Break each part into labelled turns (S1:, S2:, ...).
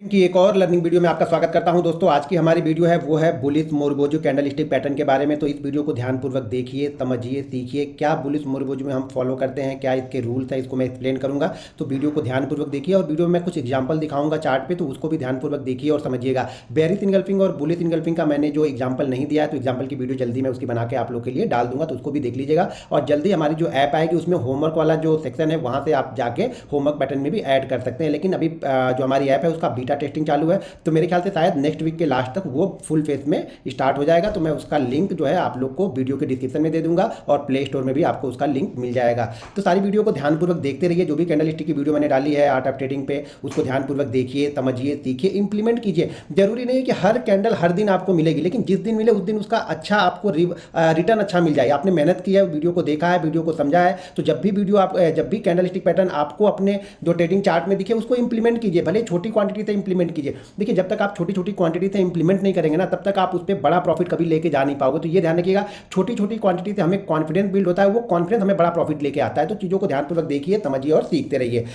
S1: की एक और लर्निंग वीडियो में आपका स्वागत करता हूं दोस्तों। आज की हमारी वीडियो है वो है बुलिश मोरबोजू कैंडलस्टिक पैटर्न के बारे में। तो इस वीडियो को ध्यानपूर्वक देखिए, समझिए, सीखिए क्या बुलिश मोरबोजू में हम फॉलो करते हैं, क्या इसके रूल्स हैं, इसको मैं एक्सप्लेन करूंगा। तो वीडियो को ध्यानपूर्वक देखिए और वीडियो में मैं कुछ एग्जाम्पल दिखाऊंगा चार्ट पे, तो उसको भी ध्यानपूर्वक देखिए और समझिएगा। बेरिश इनगल्फिंग और बुलिश इनगल्फिंग का मैंने जो एग्जाम्पल नहीं दिया है, तो एग्जाम्पल की वीडियो जल्दी मैं उसकी बना के आप लोग के लिए डाल दूंगा, तो उसको भी देख लीजिएगा। और जल्दी हमारी जो ऐप आएगी उसमें होमवर्क वाला जो सेक्शन है वहाँ से आप जाके होमवर्क पैटर्न में भी ऐड कर सकते हैं। लेकिन अभी जो हमारी ऐप है उसका बीटा टेस्टिंग चालू है, तो मेरे ख्याल से शायद नेक्स्ट वीक के लास्ट तक वो फुल फेस में स्टार्ट हो जाएगा। तो मैं उसका लिंक जो है आप लोग को वीडियो के डिस्क्रिप्शन में दे दूंगा और प्ले स्टोर में भी आपको उसका लिंक मिल जाएगा। तो सारी वीडियो को ध्यानपूर्वक देखते रहिए। जो भी कैंडलस्टिक की वीडियो मैंने डाली है आर्ट ऑफ ट्रेडिंग पे, उसको ध्यानपूर्वक देखिए, समझिए, सीखिए, इंप्लीमेंट कीजिए। जरूरी नहीं है कि हर कैंडल हर दिन आपको मिलेगी, लेकिन जिस दिन मिले उस दिन उसका अच्छा आपको रिटर्न अच्छा मिल जाए। आपने मेहनत की है, वीडियो को देखा है, वीडियो को समझा है, तो जब भी कैंडलस्टिक पैटर्न आपको अपने जो ट्रेडिंग चार्ट में दिखे उसको इंप्लीमेंट कीजिए, भले छोटी क्वांटिटी से इंप्लीमेंट कीजिए। देखिए, जब तक आप छोटी छोटी क्वांटिटी से इंप्लीमेंट नहीं करेंगे ना, तब तक आप उस पर बड़ा प्रॉफिट कभी लेके जा नहीं पाओगे। तो ये ध्यान रखिएगा, छोटी छोटी क्वांटिटी से हमें कॉन्फिडेंस बिल्ड होता है, वो कॉन्फिडेंस हमें बड़ा प्रॉफिट लेके आता है। तो चीज़ों को ध्यानपूर्वक देखिए, समझिए और सीखते रहिए।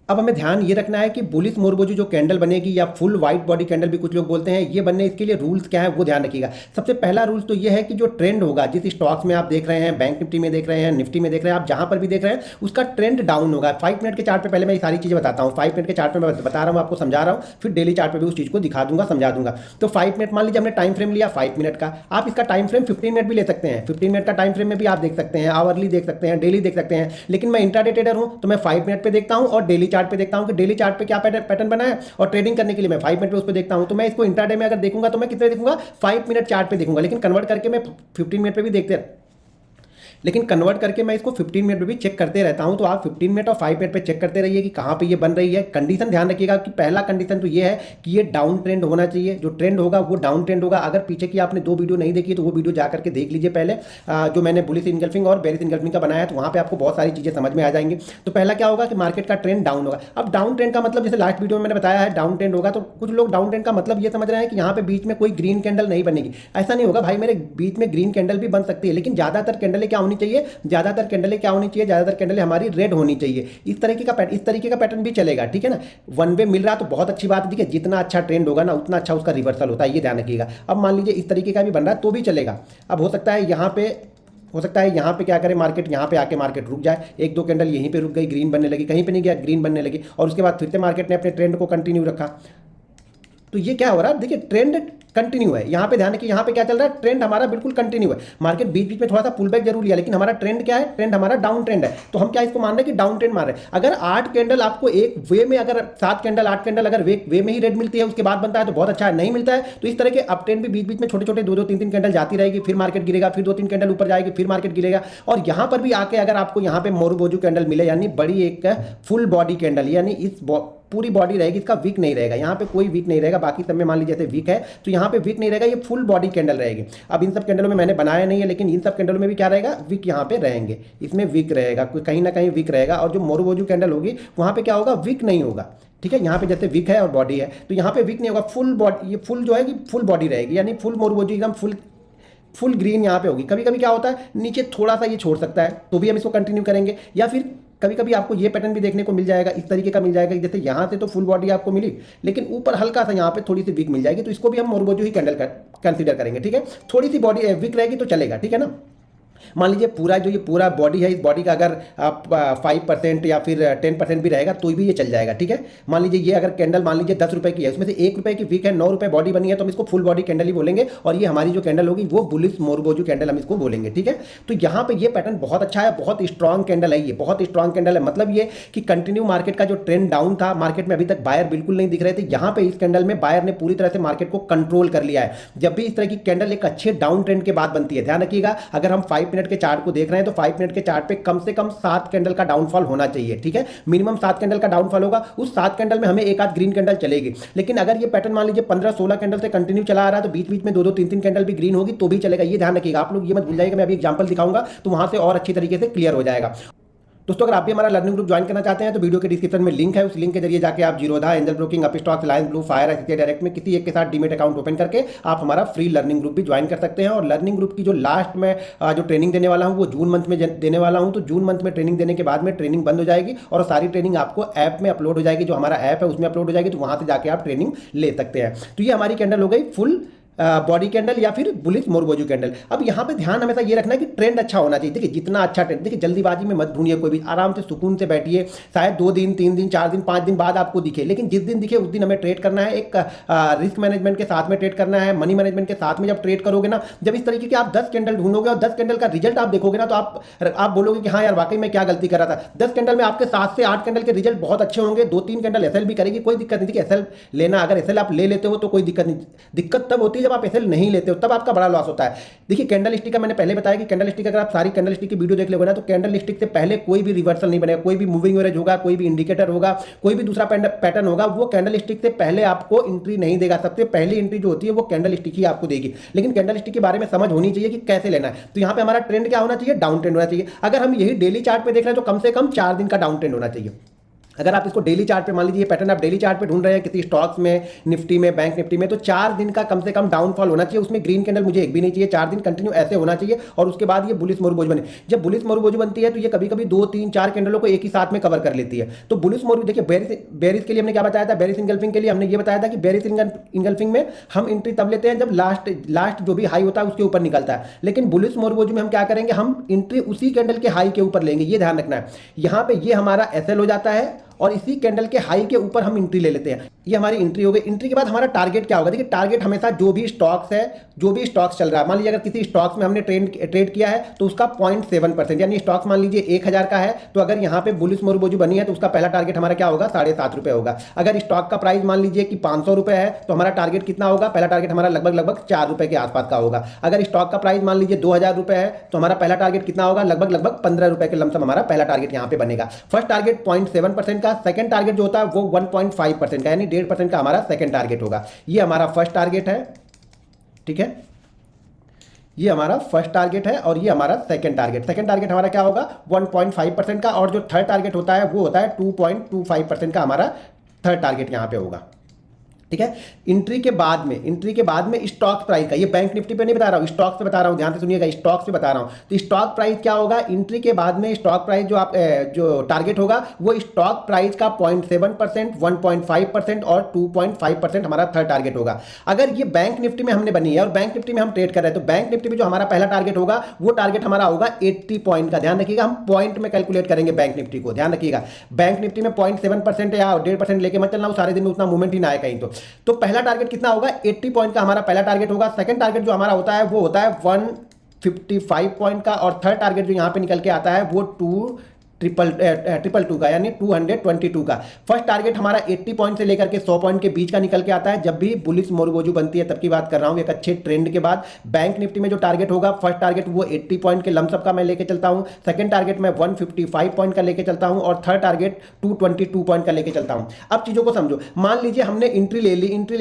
S1: अब हमें ध्यान ये रखना है कि बुलिश मोरबोजू जो कैंडल बनेगी या फुल वाइट बॉडी कैंडल भी कुछ लोग बोलते हैं, ये बनने इसके लिए रूल्स क्या है वो ध्यान रखिएगा। सबसे पहला रूल्स तो ये है कि जो ट्रेंड होगा, जिस स्टॉक्स में आप देख रहे हैं, बैंक निफ्टी में देख रहे हैं, निफ्टी में देख रहे हैं, आप जहां पर भी देख रहे हैं, उसका ट्रेंड डाउन होगा। 5 मिनट के चार्ट पे पहले मैं ये सारी चीज़ें बताता हूँ। 5 मिनट के चार्ट पे मैं बता रहा हूँ, आपको समझा रहा हूँ, फिर डेली चार्ट पे भी उस चीज़ को दिखा दूंगा, समझा दूंगा। तो 5 मिनट मान लीजिए हमने टाइम फ्रेम लिया 5 मिनट का, आप इसका टाइम फ्रेम 15 मिनट भी ले सकते हैं। 15 मिनट का टाइम फ्रेम में भी आप देख सकते हैं, आवरली देख सकते हैं, डेली देख सकते हैं। लेकिन मैं इंट्राडे ट्रेडर हूँ तो मैं 5 मिनट पे देखता हूँ और डेली चार्ट पे देखता हूँ कि डेली चार्ट पे क्या पैटर्न बना है, और ट्रेडिंग करने के लिए मैं 5 मिनट पे उस पर देखता हूं। तो मैं इसको इंट्राडे में अगर देखूंगा तो मैं कितने देखूंगा, 5 मिनट चार्ट पे देखूंगा। लेकिन कन्वर्ट करके मैं 15 मिनट पे भी देखते लेकिन कन्वर्ट करके मैं इसको 15 मिनट में भी चेक करते रहता हूं। तो आप 15 मिनट और 5 मिनट पे चेक करते रहिए कि कहां पे ये बन रही है। कंडीशन ध्यान रखिएगा कि पहला कंडीशन तो ये है कि ये डाउन ट्रेंड होना चाहिए। जो ट्रेंड होगा वो डाउन ट्रेंड होगा। अगर पीछे की आपने 2 वीडियो नहीं देखी तो वो वीडियो जाकर के देख लीजिए पहले, जो मैंने बुलिश इनगल्फिंग और बेरिश इनगल्फिंग का बनाया है, तो वहां पर आपको बहुत सारी चीज़ें समझ में आ जाएंगी। तो पहला क्या होगा कि मार्केट का ट्रेंड डाउन होगा। अब डाउन ट्रेंड का मतलब, जैसे लास्ट वीडियो में मैंने बताया है डाउन ट्रेंड होगा, तो कुछ लोग डाउन ट्रेंड का मतलब ये समझ रहे हैं कि यहाँ पे बीच में कोई ग्रीन कैंडल नहीं बनेगी। ऐसा नहीं होगा भाई मेरे, बीच में ग्रीन कैंडल भी बन सकती है, लेकिन ज़्यादातर कैंडलें क्या होनी चाहिए, ज़्यादातर कैंडलें हमारी रेड होनी चाहिए। इस तरीके का पैटर्न भी चलेगा, ठीक है ना। वन वे मिल रहा तो बहुत अच्छी बात है, ठीक है। जितना अच्छा ट्रेंड होगा ना उतना अच्छा उसका रिवर्सल होता है, ये ध्यान रखिएगा। अब मान लीजिए इस तरीके का भी बन रहा है तो भी चलेगा। अब हो सकता है यहाँ पे क्या करे मार्केट, यहाँ पे आके मार्केट रुक जाए, 1-2 कैंडल यहीं पे रुक गई, ग्रीन बनने लगी, कहीं पे नहीं गया, ग्रीन बनने लगी, और उसके बाद फिर से मार्केट ने अपने ट्रेंड को कंटिन्यू रखा। तो ये क्या हो रहा है, देखिए ट्रेंड कंटिन्यू है। यहाँ पे ध्यान रखिए, यहाँ पे क्या चल रहा है, ट्रेंड हमारा बिल्कुल कंटिन्यू है। मार्केट बीच बीच में थोड़ा सा पुल बैक जरूर लिया, लेकिन हमारा ट्रेंड क्या है, ट्रेंड हमारा डाउन ट्रेंड है। तो हम क्या इसको मान रहे हैं कि डाउन ट्रेंड मान रहे हैं। अगर 8 कैंडल आपको एक वे में, अगर 7 कैंडल 8 कैंडल अगर वे में ही रेड मिलती है उसके बाद बनता है तो बहुत अच्छा है। नहीं मिलता है तो इस तरह के अप ट्रेंड भी बीच बीच में छोटे छोटे 2-2 3-3 कैंडल जाती रहेगी, फिर मार्केट गिरेगा, फिर 2-3 कैंडल ऊपर जाएगी, फिर मार्केट गिरेगा। और यहाँ पर भी आके अगर आपको यहाँ पे मोरबोजू कैंडल मिले, यानी बड़ी एक फुल बॉडी कैंडल, यानी इस पूरी बॉडी रहेगी, इसका वीक नहीं रहेगा, यहाँ पे कोई वीक नहीं रहेगा। बाकी सब में मान लीजिए जैसे वीक है तो यहाँ पे वीक नहीं रहेगा, ये फुल बॉडी कैंडल रहेगी। अब इन सब कैंडलों में मैंने बनाया नहीं है, लेकिन इन सब कैंडलों में भी क्या रहेगा, वीक यहाँ पे रहेंगे, इसमें वीक रहेगा, कहीं ना कहीं वीक रहेगा। और जो मोरबोजू कैंडल होगी वहाँ पे क्या होगा, वीक नहीं होगा, ठीक है। यहाँ पे जैसे वीक है और बॉडी है तो यहाँ पे वीक नहीं होगा, फुल बॉडी, ये फुल जो है कि फुल बॉडी रहेगी, यानी फुल मोरबोजू एकदम फुल ग्रीन यहाँ पे होगी। कभी कभी क्या होता है नीचे थोड़ा सा ये छोड़ सकता है, तो भी हम इसको कंटिन्यू करेंगे। या फिर कभी कभी आपको ये पैटर्न भी देखने को मिल जाएगा, इस तरीके का मिल जाएगा, जैसे यहाँ से तो फुल बॉडी आपको मिली, लेकिन ऊपर हल्का सा यहाँ पे थोड़ी सी वीक मिल जाएगी, तो इसको भी हम मोरबोजू ही कैंडल कंसीडर करेंगे, ठीक है। थोड़ी सी बॉडी वीक रहेगी तो चलेगा, ठीक है ना। मान लीजिए ये पूरा बॉडी है, इस बॉडी का अगर आप 5% या फिर 10% भी रहेगा तो भी ये चल जाएगा, ठीक है। मान लीजिए ये अगर कैंडल मान लीजिए 10 रुपए की है, उसमें से 1 रुपए की वीक है, 9 रुपए बॉडी बनी है, तो हम इसको फुल बॉडी कैंडल ही बोलेंगे। और ये हमारी जो कैंडल होगी वो बुलिश मोरबोजू कैंडल हम इसको बोलेंगे, ठीक है। तो यहाँ पे ये पैटर्न बहुत अच्छा है, बहुत स्ट्रॉन्ग कैंडल है, ये बहुत स्ट्रॉन्ग कैंडल है। मतलब ये कि कंटिन्यू मार्केट का जो ट्रेंड डाउन था, मार्केट में अभी तक बायर बिल्कुल नहीं दिख रहे थे, यहाँ पे इस कैंडल में बायर ने पूरी तरह से मार्केट को कंट्रोल कर लिया है। जब भी इस तरह की कैंडल एक अच्छे डाउन ट्रेंड के बाद बनती है, ध्यान रखिएगा, अगर हम 5 मिनट के चार्ट को देख रहे हैं तो 5 मिनट के चार्ट पे कम से कम 7 कैंडल का डाउनफॉल होना चाहिए, ठीक है। मिनिमम 7 कैंडल का डाउनफॉल होगा, उस 7 कैंडल में हमें एक आध ग्रीन कैंडल चलेगी। लेकिन अगर ये पैटर्न मान लीजिए 15-16 कैंडल से कंटिन्यू चला आ रहा है तो बीच बीच में 2-2 3-3 कैंडल भी ग्रीन होगी तो भी चलेगा, ये ध्यान रखिएगा। आप लोग ये मत भूल जाइएगा, मैं अभी एग्जांपल दिखाऊंगा तो वहां से और अच्छी तरीके से क्लियर हो जाएगा। दोस्तों अगर आप भी हमारा लर्निंग ग्रुप ज्वाइन करना चाहते हैं तो वीडियो के डिस्क्रिप्शन में लिंक है, उस लिंक के जरिए जाके आप Zerodha, angel broking, Upstox, Reliance blue, fire, ICICI direct में किसी एक के साथ डीमेट अकाउंट ओपन करके आप हमारा फ्री लर्निंग ग्रुप भी ज्वाइन कर सकते हैं। और लर्निंग ग्रुप की जो लास्ट में जो ट्रेनिंग देने वाला हूँ वो जून मंथ में देने वाला हूँ। तो जून मंथ में ट्रेनिंग देने के बाद में ट्रेनिंग बंद हो जाएगी और सारी ट्रेनिंग आपको ऐप में अपलोड हो जाएगी, जो हमारा ऐप है उसमें अपलोड हो जाएगी, तो वहाँ से जाके आप ट्रेनिंग ले सकते हैं। तो ये हमारी कैंडल हो गई फुल बॉडी कैंडल या फिर बुलिश मोरबोजू कैंडल। अब यहाँ पे ध्यान हमेशा ये रखना है कि ट्रेंड अच्छा होना चाहिए। देखिए जितना अच्छा ट्रेंड, देखिए जल्दीबाजी में मत ढूंढिए, कोई भी आराम से सुकून से बैठिए। शायद 2 दिन 3 दिन 4 दिन 5 दिन बाद आपको दिखे, लेकिन जिस दिन दिखे उस दिन हमें ट्रेड करना है। एक रिस्क मैनेजमेंट के साथ में ट्रेड करना है, मनी मैनेजमेंट के साथ में जब ट्रेड करोगे ना, जब इस तरीके के आप 10 कैंडल ढूंढोगे और 10 कैंडल का रिजल्ट आप देखोगे ना, तो आप बोलोगे कि हाँ यार वाकई में क्या गलती कर रहा था। 10 कैंडल में आपके 7 से 8 कैंडल के रिजल्ट बहुत अच्छे होंगे, 2-3 कैंडल एसएल भी करेगी, कोई दिक्कत नहीं। एसएल लेना, अगर एसएल आप ले लेते हो तो कोई दिक्कत नहीं। दिक्कत तब होती है जब आप एसएल नहीं लेते हो, तब आपका बड़ा लॉस होता है। देखिए कैंडल स्टिक का मैंने पहले बताया कि कैंडल स्टिक, अगर आप सारी कैंडल स्टिक की वीडियो देख लोगे ना, तो कैंडल स्टिक से पहले कोई भी रिवर्सल नहीं बनेगा, कोई भी मूविंग एवरेज होगा, कोई भी इंडिकेटर होगा, कोई भी दूसरा पैटर्न होगा, वो कैंडल स्टिक से पहले आपको एंट्री नहीं देगा। सबसे पहली एंट्री जो होती है वो कैंडल स्टिक ही आपको देगी। लेकिन कैंडल स्टिक के बारे में समझ होनी चाहिए कि कैसे लेना है। तो यहाँ पे हमारा ट्रेंड क्या होना चाहिए? डाउन ट्रेंड होना चाहिए। अगर हम यही डेली चार्ट पे देख रहे हैं तो कम से कम 4 दिन का डाउन ट्रेंड होना चाहिए। अगर आप इसको डेली चार्ट पे, मान लीजिए पैटर्न आप डेली चार्ट पे ढूंढ रहे हैं किसी स्टॉक्स में, निफ्टी में, बैंक निफ्टी में, तो 4 दिन का कम से कम डाउनफॉल होना चाहिए। उसमें ग्रीन कैंडल मुझे एक भी नहीं चाहिए, 4 दिन कंटिन्यू ऐसे होना चाहिए। और उसके बाद ये बुलिश मोरबोजू बने। जब बुलिश मोरबोजू बनती है तो ये कभी कभी 2 3 4 कैंडलों को एक ही साथ में कवर कर लेती है। तो बुलिश मोरबोजू, देखिए बेरिस के लिए हमने क्या बताया था, बेरिस इंगल्फिंग के लिए हमने ये बताया था कि बेरिस इंगल्फिंग में हम एंट्री तब लेते हैं जब लास्ट जो भी हाई होता है उसके ऊपर निकलता है। लेकिन बुलिश मोरबोजू में हम क्या करेंगे, हम एंट्री उसी कैंडल के हाई के ऊपर लेंगे। ये ध्यान रखना है। यहाँ पे ये हमारा एसएल हो जाता है और इसी कैंडल के हाई के ऊपर हम एंट्री ले लेते हैं। ये हमारी एंट्री हो गई। एंट्री के बाद हमारा टारगेट क्या होगा? देखिए टारगेट हमेशा जो भी स्टॉक्स है, जो भी स्टॉक्स चल रहा है, मान लीजिए अगर किसी स्टॉक्स में हमने ट्रेड किया है तो उसका 0.7%, यानी स्टॉक्स मान लीजिए 1000 का है, तो अगर यहाँ पे बुलिश मोरबोजू बनी है तो उसका पहला टारगेट हमारा क्या होगा? 7.5 रुपये होगा। अगर स्टॉक का प्राइस मान लीजिए कि 500 रुपये है तो हमारा टारगेट कितना होगा? पहला टारगेट हमारा लगभग 4 रुपये के आसपास का होगा। अगर स्टॉक का प्राइस मान लीजिए 2000 रुपये है तो हमारा पहला टारगेट कितना होगा? लगभग 15 रुपये के लमसम हमारा पहला टारगेट यहाँ पे बनेगा। फर्स्ट टारगेट 0.7% का, सेकंड टारगेट जो होता है वो 1.5% का, यानी 1.5% का हमारा सेकंड टारगेट होगा। ये हमारा फर्स्ट टारगेट है, ठीक है, ये हमारा फर्स्ट टारगेट है और ये हमारा सेकंड टारगेट। सेकंड टारगेट हमारा क्या होगा? 1.5% का। और जो थर्ड टारगेट होता है वो होता है 2.25% का हमारा थर्ड टारगेट यहाँ पे होगा, ठीक है। एंट्री के बाद में स्टॉक प्राइस का, ये बैंक निफ्टी पे नहीं बता रहा हूँ, स्टॉक से बता रहा हूँ, ध्यान से सुनिएगा, स्टॉक से बता रहा हूँ। तो स्टॉक प्राइस क्या होगा? एंट्री के बाद में स्टॉक प्राइस जो टारगेट होगा वो स्टॉक प्राइस का 0.7%, 1.5% और 2.5% हमारा थर्ड टारगेट होगा। अगर ये बैंक निफ्टी में हमने बनी है और बैंक निफ्टी में हम ट्रेड कर रहे हैं तो बैंक निफ्टी में जो हमारा पहला टारगेट होगा वो टारगेट हमारा होगा 80 पॉइंट का। ध्यान रखिएगा, हम पॉइंट में कैलकुलेट करेंगे बैंक निफ्टी को, ध्यान रखिएगा। बैंक निफ्टी में 0.7% या 1.5% लेके मत चलना, सारे दिन में उतना मूवमेंट ही ना आए कहीं। तो पहला टारगेट कितना होगा? 80 पॉइंट का हमारा पहला टारगेट होगा। सेकंड टारगेट जो हमारा होता है वो होता है 155 पॉइंट का। और थर्ड टारगेट जो यहां पे निकल के आता है वो 222 का, यानी 222 का। फर्स्ट टारगेट हमारा 80 पॉइंट से लेकर के 100 पॉइंट के बीच का निकल के आता है। जब भी बुलिश मोरबोजू बनती है तब की बात कर रहा हूं, एक अच्छे ट्रेंड के बाद। बैंक निफ्टी में जो टारगेट होगा, फर्स्ट टारगेट वो 80 पॉइंट के लमसम का मैं लेके चलता हूं, सेकंड टारगेट मैं 155 पॉइंट का लेके चलता हूं और थर्ड टारगेट 222 पॉइंट का लेके चलता हूं। अब चीजों को समझो, मान लीजिए हमने एंट्री ले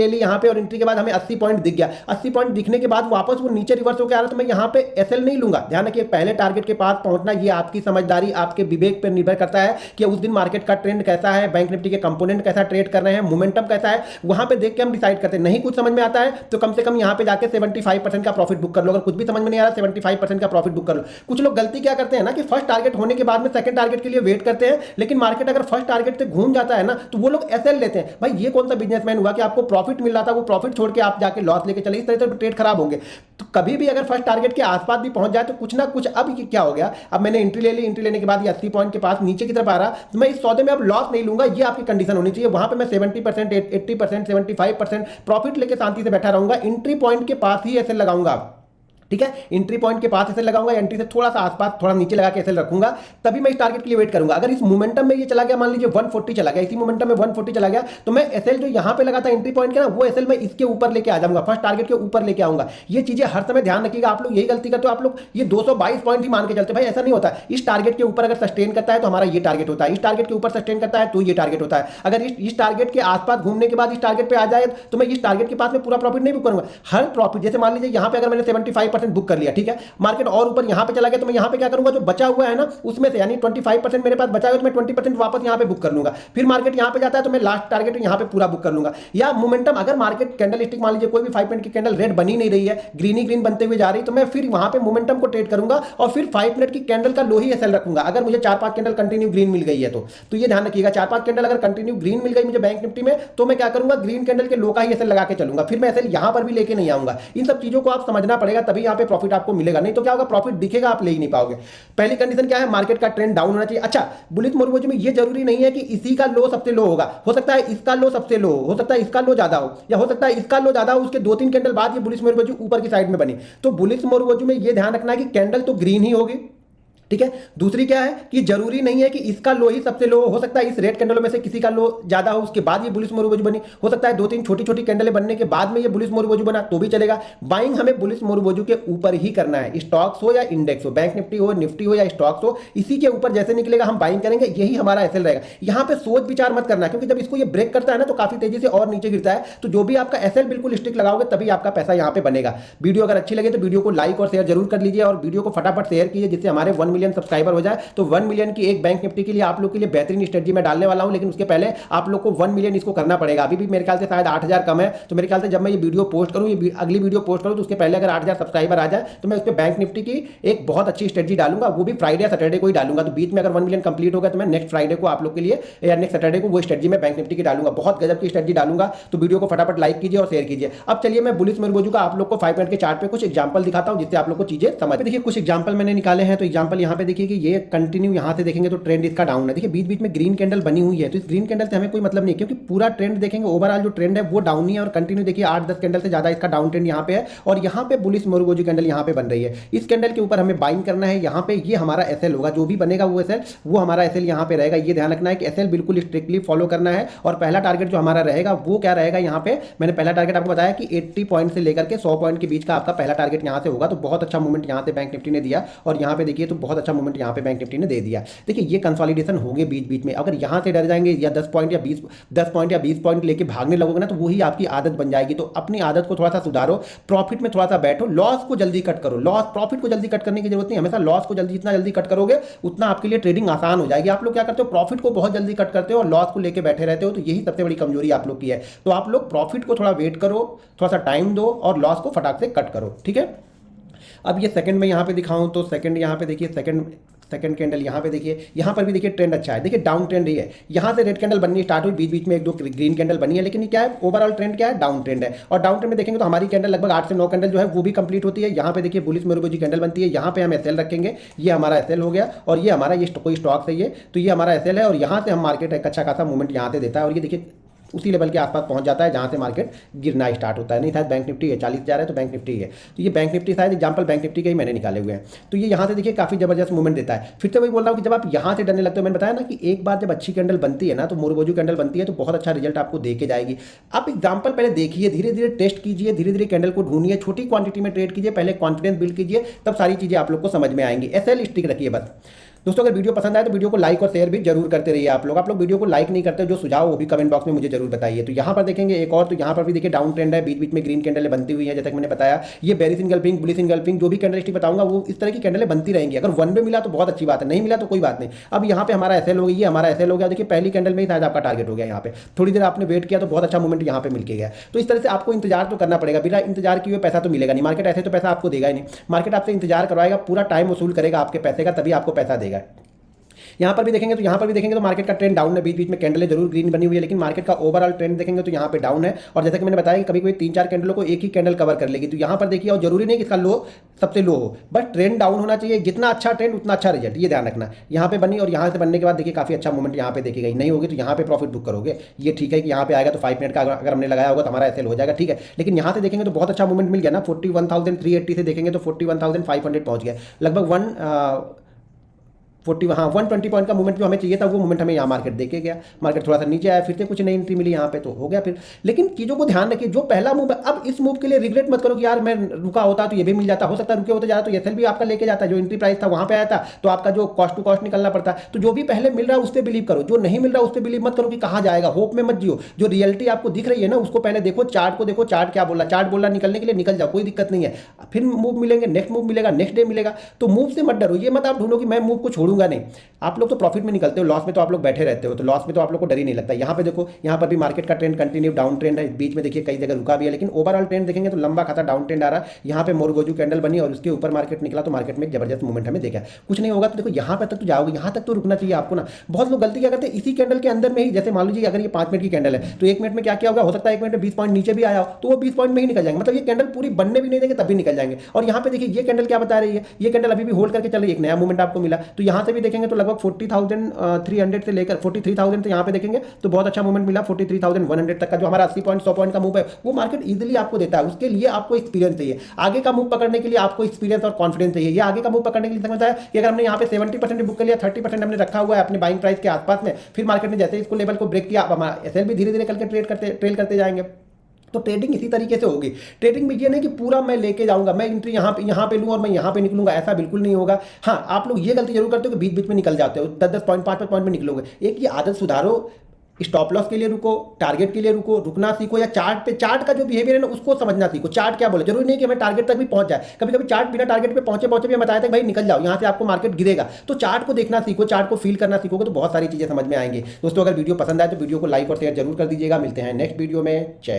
S1: ली यहां पे और एंट्री के बाद हमें 80 पॉइंट दिख गया। 80 पॉइंट दिखने के बाद वापस वो नीचे रिवर्स होकर आ रहा है तो मैं यहां पे एसएल नहीं लूंगा। ध्यान रखिए, पहले टारगेट के पास पहुंचना ये आपकी समझदारी, आपके विवेक पर निर्भर करता है कि उस दिन मार्केट का ट्रेंड कैसा है, बैंक निफ्टी के कंपोनेंट कैसा ट्रेड कर रहे हैं, मोमेंटम कैसा है, वहां पे देख के हम डिसाइड करते हैं। नहीं कुछ समझ में आता है तो कम से कम यहां पे जाके 75% का प्रॉफिट बुक कर लो। अगर कुछ भी समझ में नहीं आ रहा 75% का प्रॉफिट बुक कर लो। कुछ लोग गलती क्या करते हैं ना कि फर्स्ट टारगेट होने के बाद में सेकंड टारगेट के लिए वेट करते हैं, लेकिन मार्केट अगर फर्स्ट टारगेट से घूम जाता है ना तो वो लोग एसएल लेते हैं। भाई ये कौन सा बिजनेसमैन हुआ कि आपको प्रॉफिट मिल रहा था, वो प्रॉफिट छोड़ के आप जाके लॉस लेके चले? इस तरह से ट्रेड खराब होंगे। तो कभी भी अगर फर्स्ट टारगेट के आसपास भी पहुंच जाए तो कुछ ना कुछ, अब क्या हो गया, अब मैंने एंट्री ले ली, एंट्री लेने के बाद ये 80 पॉइंट के पास नीचे की तरफ आ रहा, तो मैं इस सौदे में अब लॉस नहीं लूंगा। ये आपकी कंडीशन होनी चाहिए। वहां पे मैं 70%, 80%, 75% प्रॉफिट लेके शांति से बैठा रहूंगा। एंट्री पॉइंट के पास ही ऐसे लगाऊंगा, ठीक है। एंट्री पॉइंट के पास एसएल लगाऊंगा, एंट्री से थोड़ा सा आसपास थोड़ा नीचे लगा के एसएल रखूंगा, तभी मैं इस टारगेट के लिए वेट करूंगा। अगर इस मोमेंटम में ये चला गया, मान लीजिए 140 चला गया, इसी मोमेंटम में 140 चला गया, तो मैं एसएल जो यहां पे लगा था एंट्री पॉइंट का ना, वो एसएल मैं इसके ऊपर लेके आ जाऊंगा, फर्स्ट टारगेट के ऊपर लेके आऊंगा। ये चीजें हर समय ध्यान रखिएगा। आप लोग यही गलती करते हो, आप लोग ये 222 पॉइंट ही मान के चलते। भाई ऐसा नहीं होता। इस टारगेट के ऊपर अगर सस्टेन करता है तो हमारा ये टारगेट होता है, इस टारगेट के ऊपर सस्टेन करता है तो ये टारगेट होता है। अगर इस टारगेट के आसपास घूमने के बाद इस टारगेट पे आ जाए तो मैं इस टारगेट के पास में पूरा प्रॉफिट नहीं बुक करूंगा। हर प्रॉफिट, जैसे मान लीजिए यहां पे अगर मैंने 75% 25% बुक कर लिया, ठीक है। मार्केट और ऊपर यहाँ पे चला गया तो मैं यहाँ पे क्या करूंगा, जो बचा हुआ है ना उसमें से, यानी 25% मेरे पास बचा हुआ है तो मैं 20% वापस यहाँ पे बुक कर लूंगा। फिर मार्केट यहाँ पे जाता है तो मैं लास्ट टारगेट यहाँ पे पूरा बुक कर लूंगा। या मोमेंटम, अगर मार्केट कैंडल स्टिक मान लीजिए कोई भी 5 मिनट की कैंडल रेड बनी नहीं रही है, ग्रीन ही ग्रीन बनते हुए जा रही, तो मैं फिर वहां पे मोमेंटम को ट्रेड करूंगा और फिर 5 मिनट की कैंडल का लो ही एसएल रखूंगा। अगर मुझे 4-5 कैंडल कंटिन्यू ग्रीन मिल गई है तो ये ध्यान रखिएगा, 4-5 कैंडल अगर कंटिन्यू ग्रीन मिल गई मुझे बैंक निफ्टी में, तो मैं क्या करूंगा, ग्रीन कैंडल के लो का ही एसएल लगा के चलूंगा। फिर मैं एसएल यहां पर भी लेके नहीं आऊंगा। इन सब चीजों को आप समझना पड़ेगा, तभी यहां पे प्रॉफिट आपको मिलेगा, नहीं तो क्या होगा, प्रॉफिट दिखेगा आप ले ही नहीं पाओगे। पहली कंडीशन क्या है, मार्केट का ट्रेंड डाउन होना चाहिए। अच्छा, बुलिश मोरगोजी में ये जरूरी नहीं है कि इसी का लो सबसे लो होगा, हो सकता है इसका लो सबसे लो हो सकता है इसका लो ज्यादा हो, या हो सकता है इसका लो ज्यादा हो, उसके 2-3 कैंडल बाद ये बुलिश मोरगोजी ऊपर की साइड में बनी। तो बुलिश मोरगोजी में ये ध्यान रखना है कि कैंडल तो ग्रीन ही होगी, ठीक है। दूसरी क्या है कि जरूरी नहीं है कि इसका लो ही सबसे लो हो सकता है इस रेड कैंडलों में से किसी का लो ज्यादा हो, उसके बाद ये बुलिश मोरगोजी बनी। हो सकता है 2-3 छोटी छोटी कैंडलें बनने के बाद में ये बुलिश मोरगोजी बना, तो भी चलेगा। बाइंग हमें बुलिश मोरगोजी के ऊपर ही करना है, स्टॉक्स हो या इंडेक्स हो, बैंक निफ्टी हो, निफ्टी हो या स्टॉक्स हो, इसी के ऊपर जैसे निकलेगा हम बाइंग करेंगे, यही हमारा एसएल रहेगा। यहां पे सोच विचार मत करना, क्योंकि जब इसको ये ब्रेक करता है ना तो काफी तेजी से और नीचे गिरता है। तो जो भी आपका एसएल बिल्कुल स्टिक लगाओगे तभी आपका पैसा यहां पे बनेगा। वीडियो अगर अच्छी लगे तो वीडियो को लाइक और शेयर जरूर कर लीजिए, और वीडियो को फटाफट शेयर कीजिए जिससे हमारे 1 मिलियन सब्सक्राइबर हो जाए। तो 1 मिलियन की एक बैंक निफ्टी के लिए आप लोग के लिए बेहतरीन स्ट्रेटजी मैं डालने वाला हूं, लेकिन उसके पहले आप लोग को 1 मिलियन इसको करना पड़ेगा। अभी भी मेरे ख्याल से शायद 8000 कम है, तो मेरे ख्याल से जब मैं ये वीडियो पोस्ट करूं, ये अगली वीडियो पोस्ट करूं, तो उसके पहले अगर 8000 सब्सक्राइबर आ जाए तो मैं उस पर बैंक निफ्टी की एक बहुत अच्छी स्ट्रेटजी डालूंगा, वो भी फ्राइडे या सैटरडे को ही डालूंगा। तो बीच में अगर 1 मिलियन कंप्लीट होगा तो मैं नेक्स्ट फ्राइडे को आप लोग के लिए या नेक्स्ट सैटरडे को वो स्ट्रेटजी में बैंक निफ्टी की डालूंगा। बहुत गजब की स्ट्रेटजी डालूंगा, तो वीडियो को फटाफट लाइक कीजिए और शेयर कीजिए। अब चलिए मैं बुलिश मोरगोजी का आप लोग को 5 मिनट के चार्ट पे कुछ एग्जांपल दिखाता हूं, जिससे आप लोग को चीजें समझ। देखिए कुछ एग्जांपल मैंने निकाले हैं, तो एग्जांपल यहां पे देखिए कि ये कंटिन्यू यहां से देखेंगे तो ट्रेंड इसका डाउन है। देखिए बीच बीच में ग्रीन कैंडल बनी हुई है, तो इस ग्रीन कैंडल से हमें कोई मतलब नहीं है, क्योंकि पूरा ट्रेंड देखेंगे, ओवरऑल जो ट्रेंड है वो डाउन ही है। और कंटिन्यू देखिए 8-10 कैंडल से ज्यादा इसका डाउन ट्रेंड यहाँ पे है, और यहाँ पे बुलिश मोरगोजी कैंडल यहाँ पे बन रही है। इस कैंडल के ऊपर हमें बाइंग करना है, यहाँ पे ये हमारा एसएल होगा, जो भी बनेगा वो एसएल, वो हमारा एसएल यहाँ पे रहेगा। ये ध्यान रखना है कि एसएल बिल्कुल स्ट्रिक्टली फॉलो करना है। और पहला टारगेट जो हमारा रहेगा वो क्या रहेगा, यहाँ पे मैंने पहला टारगेट आपको बताया कि 80 पॉइंट से लेकर के 100 पॉइंट के बीच का आपका पहला टारगेट यहाँ से होगा। तो बहुत अच्छा मूवमेंट यहाँ से बैंक निफ्टी ने दिया, और यहाँ पे देखिए तो बहुत अच्छा मूवमेंट यहाँ पे बैंक निफ्टी ने दे दिया। देखिए ये कंसोलिडेशन होंगे बीच बीच में, अगर यहाँ से डर जाएंगे या 10 पॉइंट या 20 पॉइंट लेके भागने लगोगे ना, तो वही आपकी आदत बन जाएगी। तो अपनी आदत को थोड़ा सा सुधारो, प्रॉफिट में थोड़ा सा बैठो, लॉस को जल्दी कट करो। लॉस, प्रॉफिट को जल्दी कट करने की जरूरत नहीं, हमेशा लॉस को जल्दी, जितना जल्दी कट करोगे उतना आपके लिए ट्रेडिंग आसान हो जाएगी। आप लोग क्या करते हो, प्रॉफिट को बहुत जल्दी कट करते हो और लॉस को लेके बैठे रहते हो, तो यही सबसे बड़ी कमजोरी आप लोग की है। तो आप लोग प्रॉफिट को थोड़ा वेट करो, थोड़ा सा टाइम दो, और लॉस को फटाक से कट करो, ठीक है। अब ये सेकंड में यहाँ पे दिखाऊं तो सेकंड यहाँ पे देखिए, सेकंड कैंडल यहाँ पे देखिए, यहाँ पर भी देखिए ट्रेंड अच्छा है। देखिए डाउन ट्रेंड ही है, यहाँ से रेड कैंडल बननी स्टार्ट हुई, बीच बीच में 1-2 ग्रीन कैंडल बनी है, लेकिन ये क्या है, ओवरऑल ट्रेंड क्या है, डाउन ट्रेंड है। और डाउन ट्रेंड में देखेंगे तो हमारी कैंडल लगभग 8 से 9 कैंडल जो है वो भी कंप्लीट होती है। यहाँ पे देखिए बुलिश मोरगोजी कैंडल बनती है, यहाँ पे हम एसएल रखेंगे, ये हमारा एसएल हो गया, और ये हमारा ये कोई स्टॉक है, तो ये हमारा एसएल है, और यहाँ से हम मार्केट एक अच्छा खासा मूवमेंट यहाँ से देता है, और ये देखिए उसी लेवल के आसपास पहुंच जाता है जहां से मार्केट गिरना स्टार्ट होता है। नहीं, शायद बैंक निफ्टी है, 40,000 है तो बैंक निफ्टी है, तो ये बैंक निफ्टी शायद एग्जांपल बैंक निफ्टी के ही मैंने निकाले हुए हैं। तो ये यहाँ से देखिए काफी जबरदस्त मूवमेंट देता है। फिर से वही बोल रहा हूँ कि जब आप यहाँ से डरने लगते हो, मैंने बताया ना कि एक बार जब अच्छी कैंडल बनती है ना, तो मोरगोजी कैंडल बनती है तो बहुत अच्छा रिजल्ट आपको दे के जाएगी। आप एग्जाम्पल पहले देखिए, धीरे धीरे टेस्ट कीजिए, धीरे धीरे कैंडल को ढूंढिए, छोटी क्वांटिटी में ट्रेड कीजिए, पहले कॉन्फिडेंस बिल्ड कीजिए, तब सारी चीजें आप लोग को समझ में आएंगी। एसएल स्टिक रखिए बस। दोस्तों अगर वीडियो पसंद आए तो वीडियो को लाइक और शेयर भी जरूर करते रहिए। आप लोग वीडियो को लाइक नहीं करते, जो सुझाव वो भी कमेंट बॉक्स में मुझे जरूर बताइए। तो यहाँ पर देखेंगे एक और, तो यहाँ पर भी देखिए डाउन ट्रेंड है, बीच बीच में ग्रीन कैंडलें बनती हुई है, जैसा कि मैंने बताया। ये बेरिश इनगल्फिंग, बुलिश इनगल्फिंग, जो भी कैंडल स्टिक बताऊंगा वो इस तरह की कैंडलें बनती रहेंगी। अगर 1 पे मिला तो बहुत अच्छी बात है, नहीं मिला तो कोई बात नहीं। अब यहाँ पे हमारा एसएल हो गया, ये हमारा एसएल हो गया। देखिए पहली कैंडल में ही शायद आपका टारगेट हो गया, यहाँ पे थोड़ी देर आपने वेट किया तो बहुत अच्छा मूवमेंट यहाँ पे मिल गया। तो इस तरह से आपको इंतजार तो करना पड़ेगा, बिना इंतजार किए पैसा तो मिलेगा नहीं। मार्केट ऐसे तो पैसा आपको देगा ही नहीं, मार्केट आपसे इंतजार करवाएगा, पूरा टाइम वसूल करेगा आपके पैसे का, तभी आपको पैसा देगा। यहाँ पर भी देखेंगे तो मार्केट का ट्रेंड डाउन है, बीच बीच में कैंडलें जरूर ग्रीन बनी हुई है, लेकिन मार्केट का ओवरऑल ट्रेंड देखेंगे तो यहाँ पे डाउन है। और जैसा कि मैंने बताया कि कभी कभी 3-4 कैंडलों को एक ही कैंडल कवर कर लेगी, तो यहाँ पर देखिए, और जरूरी नहीं कि इसका लो सबसे लो हो, बस ट्रेंड डाउन होना चाहिए। जितना अच्छा ट्रेंड उतना अच्छा रिजल्ट, ये ध्यान रखना। यहाँ पे बनी और यहाँ से बनने के बाद देखिए काफी अच्छा मूवमेंट यहाँ पे देखी गई, नहीं होगी तो यहाँ पे प्रॉफिट बुक करोगे। ये ठीक है कि यहाँ पे आएगा तो 5 मिनट का अगर हमने लगाया होगा तो हमारा एसएल हो जाएगा, ठीक है। लेकिन यहाँ से देखेंगे तो बहुत अच्छा मूवमेंट मिल गया ना, 41,380 से देखेंगे तो 41,500 पहुंच गया, लगभग 40 हाँ 120 पॉइंट का मूवमेंट जो हमें चाहिए था वो मूवमेंट हमें यहाँ मार्केट देके गया। मार्केट थोड़ा सा नीचे आया, फिर से कुछ नई एंट्री मिली यहाँ पे तो हो गया फिर। लेकिन चीज़ों को ध्यान रखिए, जो पहला मूव है, अब इस मूव के लिए रिग्रेट मत करो कि यार मैं रुका होता तो ये भी मिल जाता, हो सकता है रुके होते जाता तो एसएल भी आपका लेके जाता, जो एंट्री प्राइस था वहाँ पे आया था तो आपका जो कॉस्ट टू कॉस्ट निकलना पड़ता। तो जो भी पहले मिल रहा है उस पर बिलीव करो, जो नहीं मिल रहा उस पर बिलीव मत करो कि कहाँ जाएगा, होप में मत जियो। जो रियलिटी आपको दिख रही है ना उसको पहले देखो, चार्ट को देखो, चार्ट क्या बोल रहा, चार्ट बोल रहा निकलने के लिए निकल जाओ, कोई दिक्कत नहीं है। फिर मूव मिलेंगे, नेक्स्ट मूव मिलेगा, नेक्स्ट डे मिलेगा। तो मूव से मत डरो, ये मत आप ढूंढो कि मैं मूव को छोड़ूंगा नहीं। आप लोग तो प्रॉफिट में निकलते हो, लॉस में तो आप लोग बैठे रहते हो, तो लॉस में तो आप लोग को डर ही नहीं लगता। यहाँ पे देखो, यहाँ पर भी मार्केट का ट्रेंड कंटिन्यू डाउन ट्रेंड है, बीच में देखिए कई जगह रुका भी है, लेकिन ओवरऑल ट्रेंड देखेंगे तो लंबा खाता डाउन ट्रेंड आ रहा है। यहाँ पे मोरगोजू कैंडल बनी और उसके ऊपर मार्केट निकला तो मार्केट में एक जबरदस्त मूवमेंट हमें देखा। कुछ नहीं होगा तो देखो यहाँ पे तक तो जाओगे, यहाँ तक तो रुकना चाहिए आपको ना। बहुत लोग गलती क्या करते हैं, इसी कैंडल के अंदर में ही, जैसे मान लीजिए अगर ये 5 मिनट की कैंडल है तो 1 मिनट में क्या क्या होगा, हो सकता है 1 मिनट में 20 पॉइंट नीचे भी आया हो तो वो 20 पॉइंट में ही निकल जाएंगे, मतलब ये कैंडल पूरी बनने भी नहीं देंगे तभी निकल जाएंगे। और यहाँ पे देखिए ये कैंडल क्या बता रही है, ये कैंडल अभी भी होल्ड करके चल रही है, एक नया मूवमेंट आपको मिला। तो यहाँ से भी देखेंगे तो लगभग 40,300 से लेकर 43,000 तो यहाँ पे देखेंगे तो बहुत अच्छा मूवमेंट मिला। 43,100 तक का जो हमारा 80 पॉइंट 100 पॉइंट का मूव है वो मार्केट इजीली आपको देता है। उसके लिए आपको एक्सपीरियंस चाहिए, आगे का मूव पकड़ने के लिए आपको एक्सपीरियंस और कॉन्फिडेंस चाहिए। ये आगे का मूव पकड़ने के लिए समझता है कि अगर हमने यहाँ पे 70% बुक कर लिया, 30% हमने रखा हुआ है अपने बाइंग प्राइस के आसपास में, फिर मार्केट ने जैसे इसको लेवल को ब्रेक किया, अब हमारा एसएल भी धीरे धीरे करके ट्रेल करते जाएंगे। तो ट्रेडिंग इसी तरीके से होगी। ट्रेडिंग में ये नहीं कि पूरा मैं लेके जाऊंगा, मैं एंट्री यहाँ पे लूँ और मैं यहाँ पे निकलूंगा, ऐसा बिल्कुल नहीं होगा। हाँ, आप लोग ये गलती जरूर करते हो कि बीच बीच में निकल जाते हो, 10-10 पॉइंट 5-5 पॉइंट में निकलोगे। एक ये आदत सुधारो, स्टॉप लॉस के लिए रुको, टारगेट के लिए रुको, रुकना सीखो, या चार्ट का जो बिहेवियर है ना उसको समझना सीखो। चार्ट क्या बोले, जरूरी नहीं कि हमें टारगेट तक भी पहुंच जाए, कभी कभी चार्ट बिना टारगेट पे पहुंचे भी हम बताया था भाई निकल जाओ, यहाँ से आपको मार्केट गिरेगा। तो चार्ट को देखना सीखो, चार्ट को फील करना सीखोगे तो बहुत सारी चीजें समझ में आएंगी। दोस्तों अगर वीडियो पसंद आए तो वीडियो को लाइक और शेयर जरूर कर दीजिएगा। मिलते हैं नेक्स्ट वीडियो में। जय